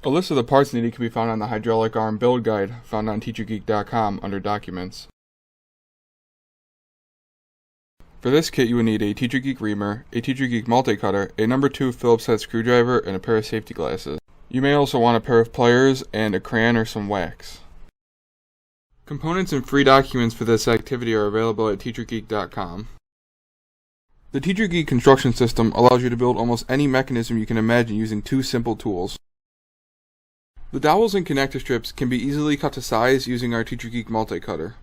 A list of the parts needed can be found on the hydraulic arm build guide found on teachergeek.com under Documents. For this kit you will need a TeacherGeek reamer, a TeacherGeek multi-cutter, a number 2 Phillips head screwdriver, and a pair of safety glasses. You may also want a pair of pliers and a crayon or some wax. Components and free documents for this activity are available at teachergeek.com. The TeacherGeek construction system allows you to build almost any mechanism you can imagine using 2 simple tools. The dowels and connector strips can be easily cut to size using our TeacherGeek multi-cutter.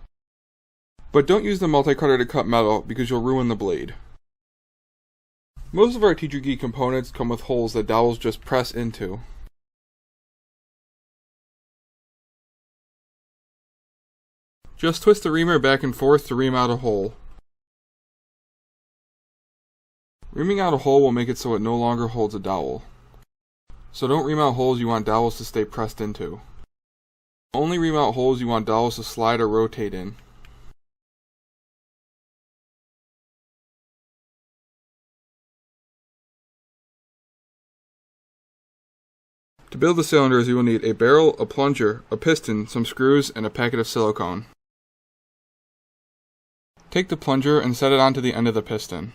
But don't use the multi-cutter to cut metal because you'll ruin the blade. Most of our TeacherGeek components come with holes that dowels just press into. Just twist the reamer back and forth to ream out a hole. Reaming out a hole will make it so it no longer holds a dowel. So don't ream out holes you want dowels to stay pressed into. Only ream out holes you want dowels to slide or rotate in. To build the cylinders, you will need a barrel, a plunger, a piston, some screws, and a packet of silicone. Take the plunger and set it onto the end of the piston.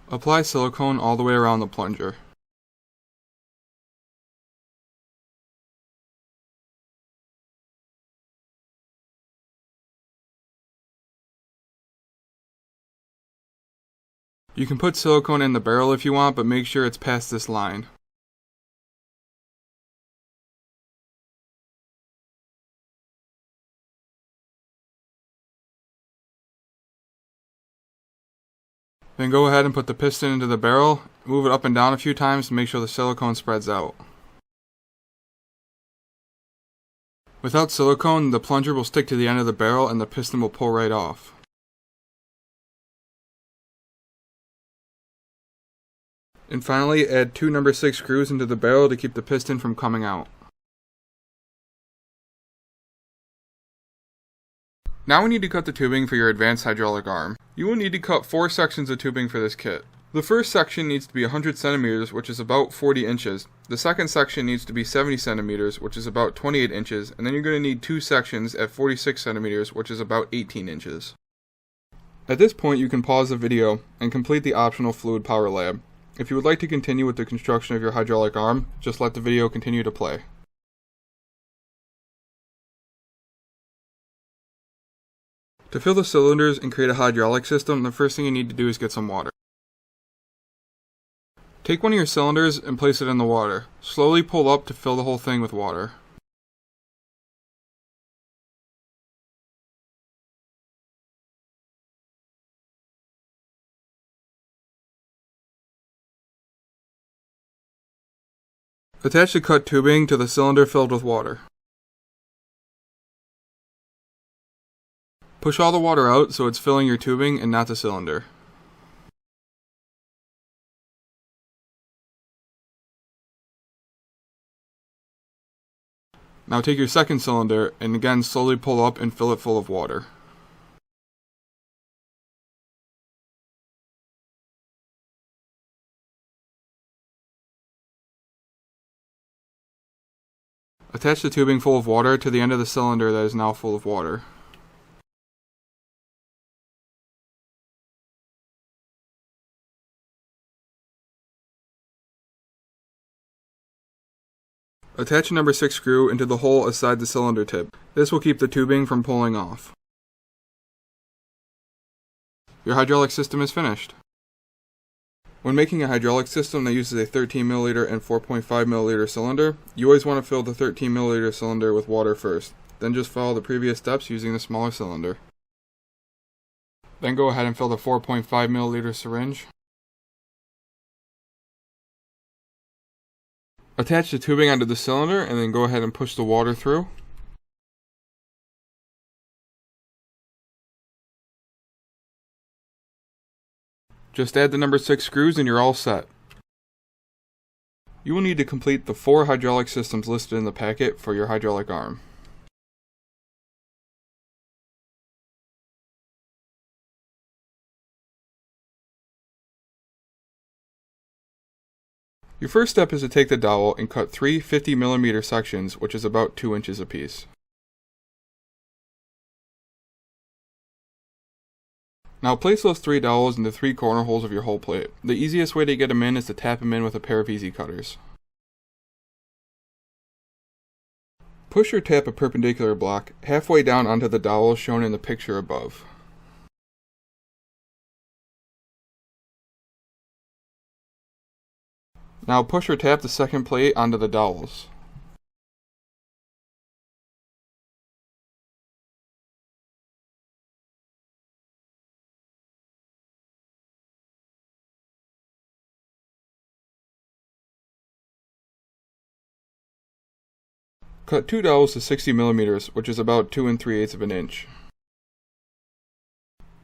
Apply silicone all the way around the plunger. You can put silicone in the barrel if you want, but make sure it's past this line. Then go ahead and put the piston into the barrel, move it up and down a few times to make sure the silicone spreads out. Without silicone, the plunger will stick to the end of the barrel and the piston will pull right off. And finally, add 2 number 6 screws into the barrel to keep the piston from coming out. Now we need to cut the tubing for your advanced hydraulic arm. You will need to cut 4 sections of tubing for this kit. The first section needs to be 100 centimeters, which is about 40 inches. The second section needs to be 70 centimeters, which is about 28 inches, and then you're going to need 2 sections at 46 centimeters, which is about 18 inches. At this point, you can pause the video and complete the optional fluid power lab. If you would like to continue with the construction of your hydraulic arm, just let the video continue to play. To fill the cylinders and create a hydraulic system, the first thing you need to do is get some water. Take one of your cylinders and place it in the water. Slowly pull up to fill the whole thing with water. Attach the cut tubing to the cylinder filled with water. Push all the water out so it's filling your tubing and not the cylinder. Now take your second cylinder and again slowly pull up and fill it full of water. Attach the tubing full of water to the end of the cylinder that is now full of water. Attach a number 6 screw into the hole aside the cylinder tip. This will keep the tubing from pulling off. Your hydraulic system is finished. When making a hydraulic system that uses a 13 milliliter and 4.5 milliliter cylinder, you always want to fill the 13 milliliter cylinder with water first. Then just follow the previous steps using the smaller cylinder. Then go ahead and fill the 4.5 milliliter syringe. Attach the tubing onto the cylinder and then go ahead and push the water through. Just add the number 6 screws and you're all set. You will need to complete the 4 hydraulic systems listed in the packet for your hydraulic arm. Your first step is to take the dowel and cut 3 50mm sections, which is about 2 inches apiece. Now place those 3 dowels in the 3 corner holes of your whole plate. The easiest way to get them in is to tap them in with a pair of easy cutters. Push or tap a perpendicular block halfway down onto the dowel shown in the picture above. Now push or tap the second plate onto the dowels. Cut 2 dowels to 60mm, which is about 2 3/8 of an inch.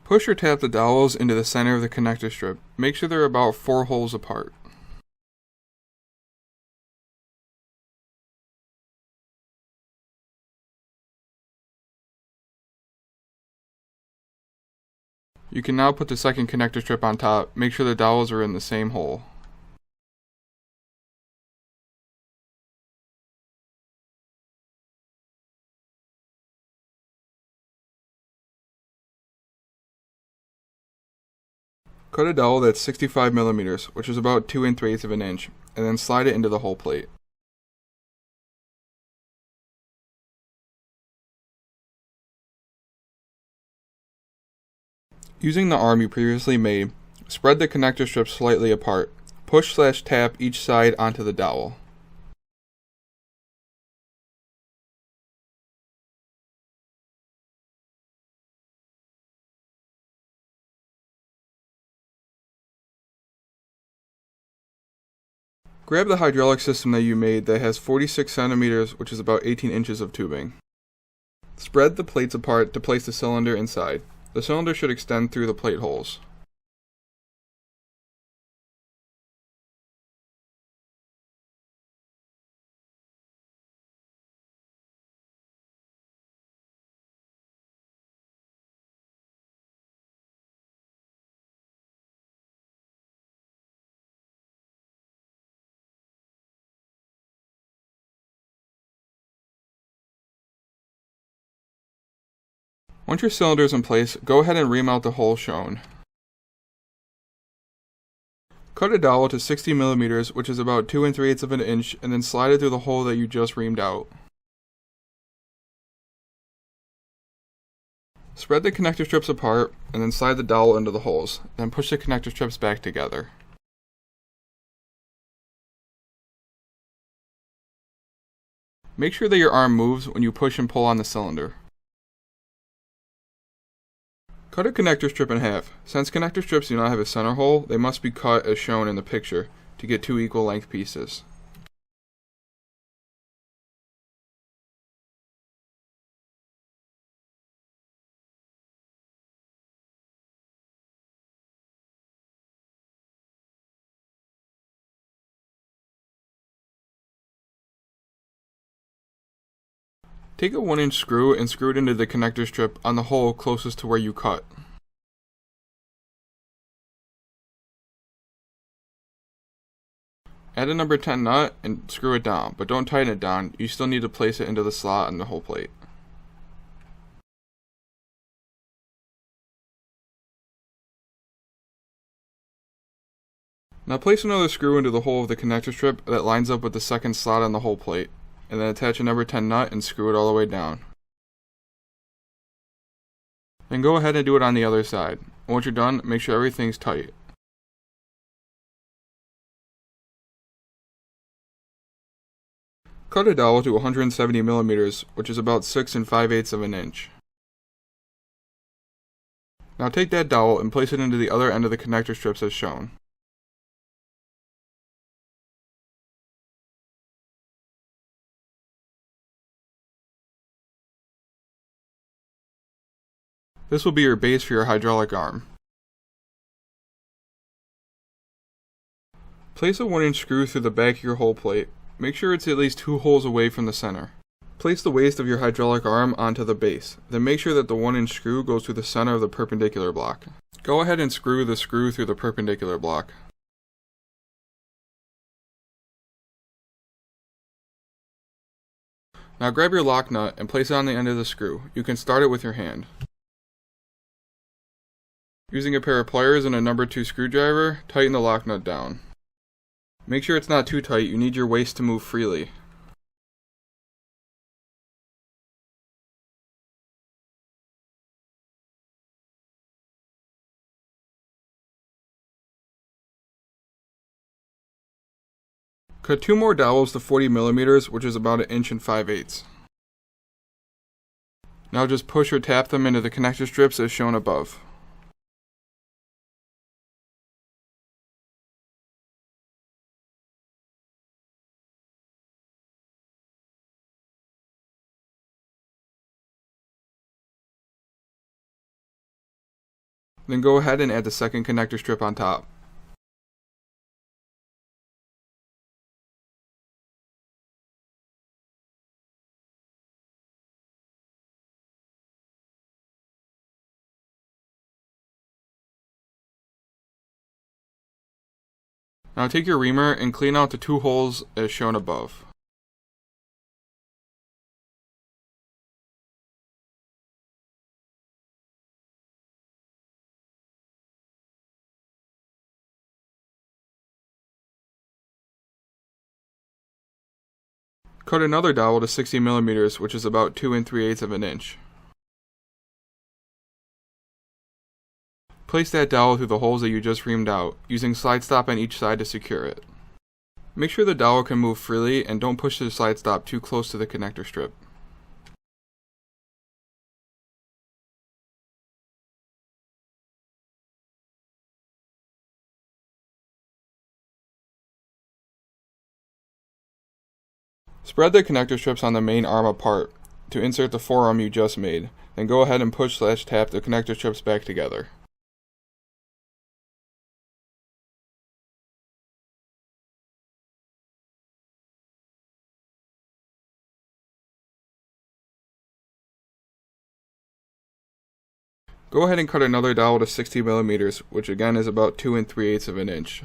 Push or tap the dowels into the center of the connector strip. Make sure they're about 4 holes apart. You can now put the second connector strip on top. Make sure the dowels are in the same hole. Cut a dowel that's 65mm, which is about 2 3/8 of an inch, and then slide it into the whole plate. Using the arm you previously made, spread the connector strips slightly apart. Push/tap each side onto the dowel. Grab the hydraulic system that you made that has 46 centimeters, which is about 18 inches of tubing. Spread the plates apart to place the cylinder inside. The cylinder should extend through the plate holes. Once your cylinder is in place, go ahead and remount the hole shown. Cut a dowel to 60mm, which is about 2 3/8 of an inch, and then slide it through the hole that you just reamed out. Spread the connector strips apart, and then slide the dowel into the holes. Then push the connector strips back together. Make sure that your arm moves when you push and pull on the cylinder. Cut a connector strip in half. Since connector strips do not have a center hole, they must be cut as shown in the picture to get 2 equal length pieces. Take a 1-inch screw and screw it into the connector strip on the hole closest to where you cut. Add a number 10 nut and screw it down, but don't tighten it down. You still need to place it into the slot on the whole plate. Now place another screw into the hole of the connector strip that lines up with the second slot on the whole plate, and then attach a number 10 nut and screw it all the way down. Then go ahead and do it on the other side. Once you're done, make sure everything's tight. Cut a dowel to 170mm, which is about 6 5/8 of an inch. Now take that dowel and place it into the other end of the connector strips as shown. This will be your base for your hydraulic arm. Place a 1-inch screw through the back of your whole plate. Make sure it's at least 2 holes away from the center. Place the waist of your hydraulic arm onto the base. Then make sure that the 1-inch screw goes through the center of the perpendicular block. Go ahead and screw the screw through the perpendicular block. Now grab your lock nut and place it on the end of the screw. You can start it with your hand. Using a pair of pliers and a number 2 screwdriver, tighten the lock nut down. Make sure it's not too tight, you need your waist to move freely. Cut 2 more dowels to 40mm, which is about 1 5/8". Now just push or tap them into the connector strips as shown above. Then go ahead and add the second connector strip on top. Now take your reamer and clean out the 2 holes as shown above. Cut another dowel to 60mm, which is about 2 3/8 inch. Place that dowel through the holes that you just reamed out, using slide stop on each side to secure it. Make sure the dowel can move freely and don't push the slide stop too close to the connector strip. Spread the connector strips on the main arm apart to insert the forearm you just made, then go ahead and push/tap the connector strips back together. Go ahead and cut another dowel to 60mm, which again is about 2 3/8 inch.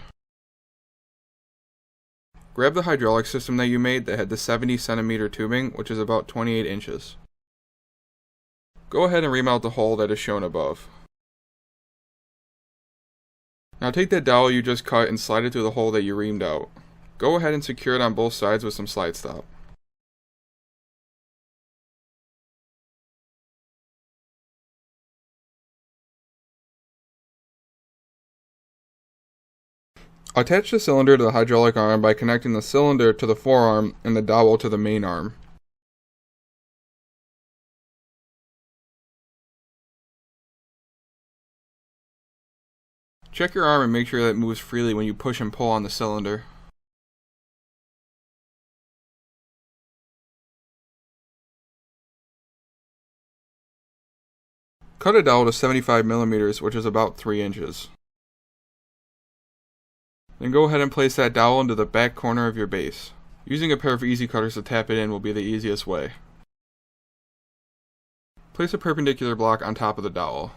Grab the hydraulic system that you made that had the 70cm tubing, which is about 28 inches. Go ahead and ream out the hole that is shown above. Now take that dowel you just cut and slide it through the hole that you reamed out. Go ahead and secure it on both sides with some slide stop. Attach the cylinder to the hydraulic arm by connecting the cylinder to the forearm and the dowel to the main arm. Check your arm and make sure that it moves freely when you push and pull on the cylinder. Cut a dowel to 75mm, which is about 3 inches. Then go ahead and place that dowel into the back corner of your base. Using a pair of easy cutters to tap it in will be the easiest way. Place a perpendicular block on top of the dowel.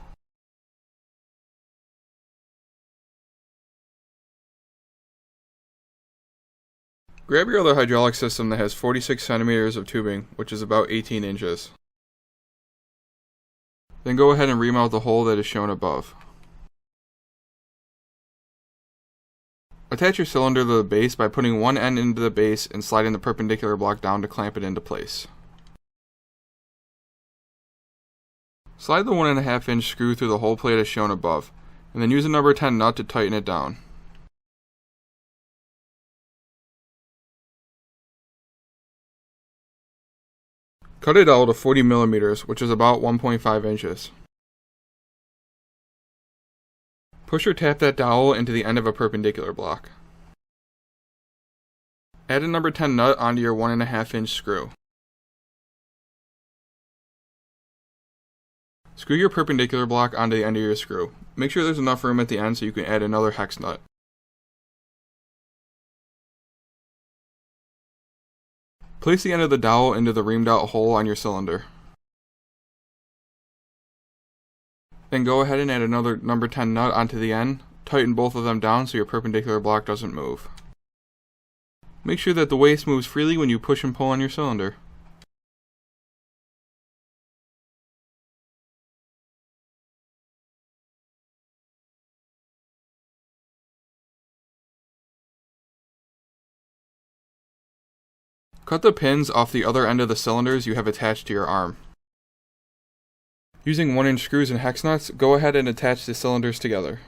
Grab your other hydraulic system that has 46cm of tubing, which is about 18 inches. Then go ahead and ream out the hole that is shown above. Attach your cylinder to the base by putting one end into the base and sliding the perpendicular block down to clamp it into place. Slide the 1.5 inch screw through the hole plate as shown above, and then use a number 10 nut to tighten it down. Cut it out to 40mm, which is about 1.5 inches. Push or tap that dowel into the end of a perpendicular block. Add a number 10 nut onto your 1.5 inch screw. Screw your perpendicular block onto the end of your screw. Make sure there's enough room at the end so you can add another hex nut. Place the end of the dowel into the reamed out hole on your cylinder. Then go ahead and add another number 10 nut onto the end. Tighten both of them down so your perpendicular block doesn't move. Make sure that the waist moves freely when you push and pull on your cylinder. Cut the pins off the other end of the cylinders you have attached to your arm. Using 1-inch screws and hex nuts, go ahead and attach the cylinders together.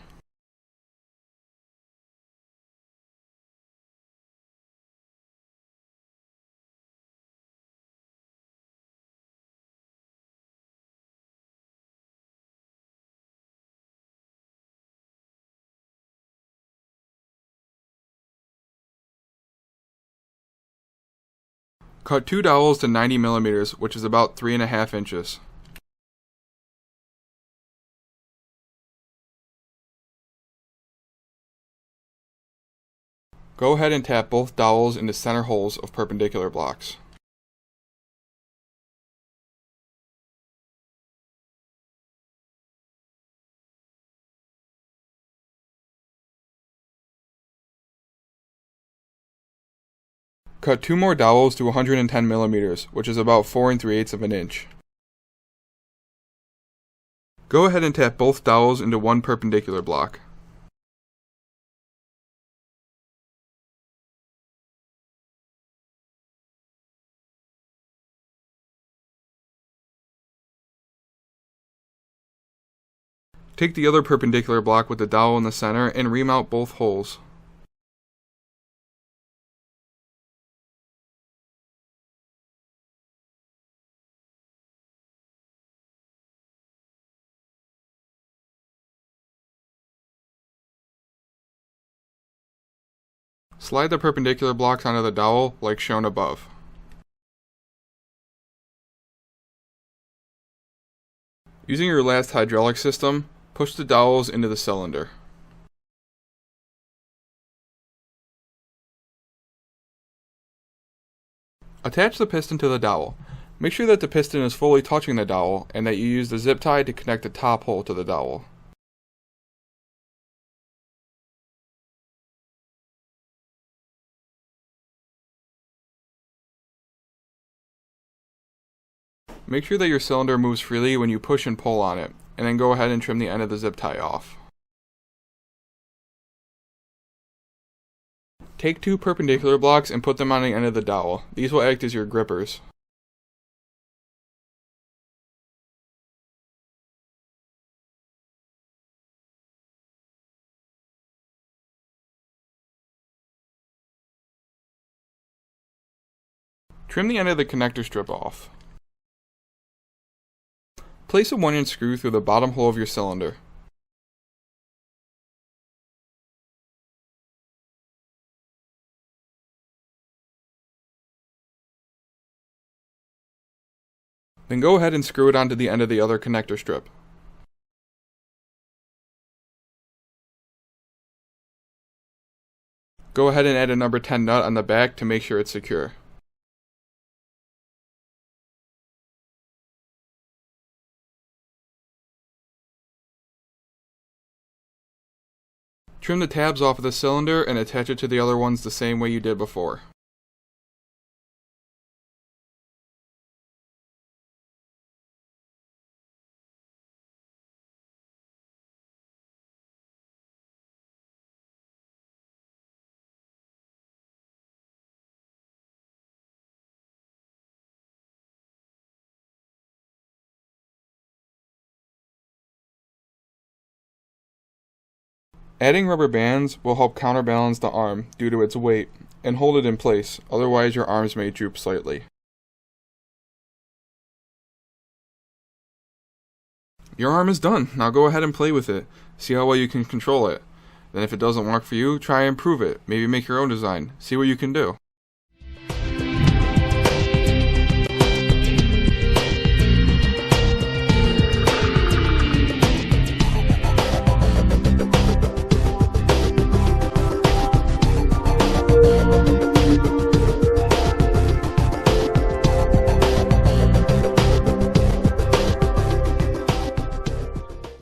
Cut 2 dowels to 90 millimeters, which is about 3.5 inches. Go ahead and tap both dowels into center holes of perpendicular blocks. Cut 2 more dowels to 110 millimeters, which is about 4 3/8 of an inch. Go ahead and tap both dowels into one perpendicular block. Take the other perpendicular block with the dowel in the center and remount both holes. Slide the perpendicular blocks onto the dowel like shown above. Using your last hydraulic system, push the dowels into the cylinder. Attach the piston to the dowel. Make sure that the piston is fully touching the dowel and that you use the zip tie to connect the top hole to the dowel. Make sure that your cylinder moves freely when you push and pull on it, and then go ahead and trim the end of the zip tie off. Take 2 perpendicular blocks and put them on the end of the dowel. These will act as your grippers. Trim the end of the connector strip off. Place a 1-inch screw through the bottom hole of your cylinder. Then go ahead and screw it onto the end of the other connector strip. Go ahead and add a number 10 nut on the back to make sure it's secure. Trim the tabs off of the cylinder and attach it to the other ones the same way you did before. Adding rubber bands will help counterbalance the arm due to its weight and hold it in place, otherwise your arms may droop slightly. Your arm is done. Now go ahead and play with it. See how well you can control it. Then if it doesn't work for you, try and improve it. Maybe make your own design. See what you can do.